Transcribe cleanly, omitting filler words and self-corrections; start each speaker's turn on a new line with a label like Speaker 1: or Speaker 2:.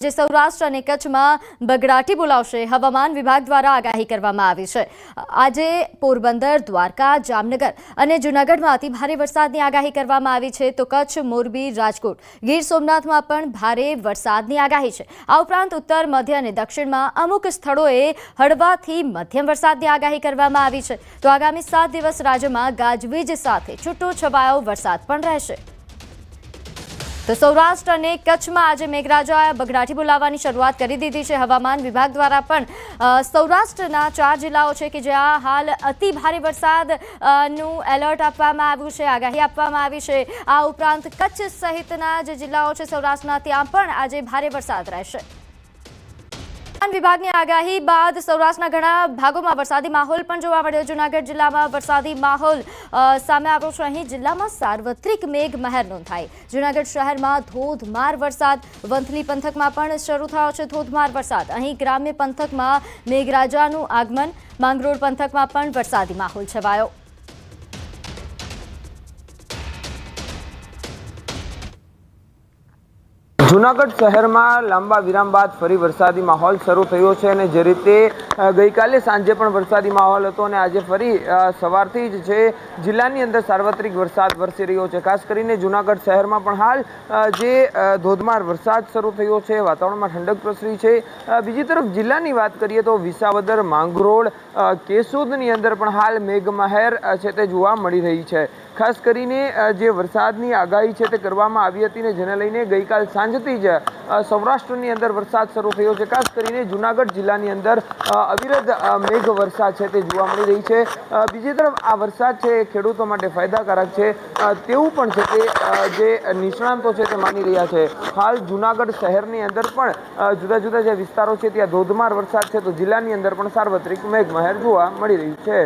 Speaker 1: જે સૌરાષ્ટ્ર અને કચ્છમાં બગડાટી બોલાવશે હવામાન વિભાગ દ્વારા આગાહી કરવામાં આવી છે। આજે પોરબંદર, દ્વારકા, જામનગર અને જૂનાગઢમાં અતિ ભારે વરસાદની આગાહી કરવામાં આવી છે, તો કચ્છ, મોરબી, રાજકોટ, ગીર સોમનાથમાં પણ ભારે વરસાદની આગાહી છે। આ ઉપરાંત ઉત્તર, મધ્ય અને દક્ષિણમાં અમુક સ્થળોએ હળવાથી મધ્યમ વરસાદની આગાહી કરવામાં આવી છે। તો આગામી 7 દિવસ રાજ્યમાં ગાજવીજ સાથે છૂટોછવાયો વરસાદ પણ રહેશે। તો સૌરાષ્ટ્ર અને કચ્છમાં આજે મેઘરાજાએ બગડાટી બોલાવવાની શરૂઆત કરી દીધી છે। હવામાન વિભાગ દ્વારા પણ સૌરાષ્ટ્રના 4 જિલ્લાઓ છે કે જ્યાં હાલ અતિ ભારે વરસાદનું એલર્ટ આપવામાં આવ્યું છે, આગાહી આપવામાં આવી છે। આ ઉપરાંત કચ્છ સહિતના જે જિલ્લાઓ છે સૌરાષ્ટ્રના, ત્યાં પણ આજે ભારે વરસાદ રહેશે। હવામાન વિભાગની આગાહી બાદ સૌરાષ્ટ્રના ઘણા ભાગોમાં વરસાદી માહોલ પણ જોવા મળ્યો। જૂનાગઢ જિલ્લામાં વરસાદી માહોલ સામે આવ્યો છે। અહીં જિલ્લામાં સાર્વત્રિક મેઘમહેર નોંધાઈ। જૂનાગઢ શહેરમાં ધોધમાર વરસાદ, વંથલી પંથકમાં પણ શરૂ થયો છે ધોધમાર વરસાદ। અહીં ગ્રામ્ય પંથકમાં મેઘરાજાનું આગમન, માંગરોળ પંથકમાં પણ વરસાદી માહોલ છવાયો।
Speaker 2: જૂનાગઢ શહેરમાં લાંબા વિરામ બાદ ફરી વરસાદી માહોલ શરૂ થયો છે અને જે રીતે ગઈકાલે સાંજે પણ વરસાદી માહોલ હતો અને આજે ફરી સવારથી જ છે જિલ્લાની અંદર સાર્વત્રિક વરસાદ વરસી રહ્યો છે। ખાસ કરીને જૂનાગઢ શહેરમાં પણ હાલ જે ધોધમાર વરસાદ શરૂ થયો છે, વાતાવરણમાં ઠંડક પ્રસરી છે। બીજી તરફ જિલ્લાની વાત કરીએ તો વિસાવદર, માંગરોળ, કેશોદની અંદર પણ હાલ મેઘમહેર છે તે જોવા મળી રહી છે। ખાસ કરીને જે વરસાદની આગાહી છે તે કરવામાં આવી હતી ને જેને લઈને ગઈકાલ સાંજથી જ સૌરાષ્ટ્રની અંદર વરસાદ શરૂ થયો છે। ખાસ કરીને જૂનાગઢ જિલ્લાની અંદર અવિરત મેઘ વર્ષા છે તે જોવા મળી રહી છે। બીજી તરફ આ વરસાદ છે એ ખેડૂતો માટે ફાયદાકારક છે તેવું પણ છે તે જે નિષ્ણાંતો છે તે માની રહ્યા છે। હાલ જૂનાગઢ શહેરની અંદર પણ જુદા જુદા જે વિસ્તારો છે ત્યાં ધોધમાર વરસાદ છે, તો જિલ્લાની અંદર પણ સાર્વત્રિક મેઘમહેર જોવા મળી રહ્યું છે।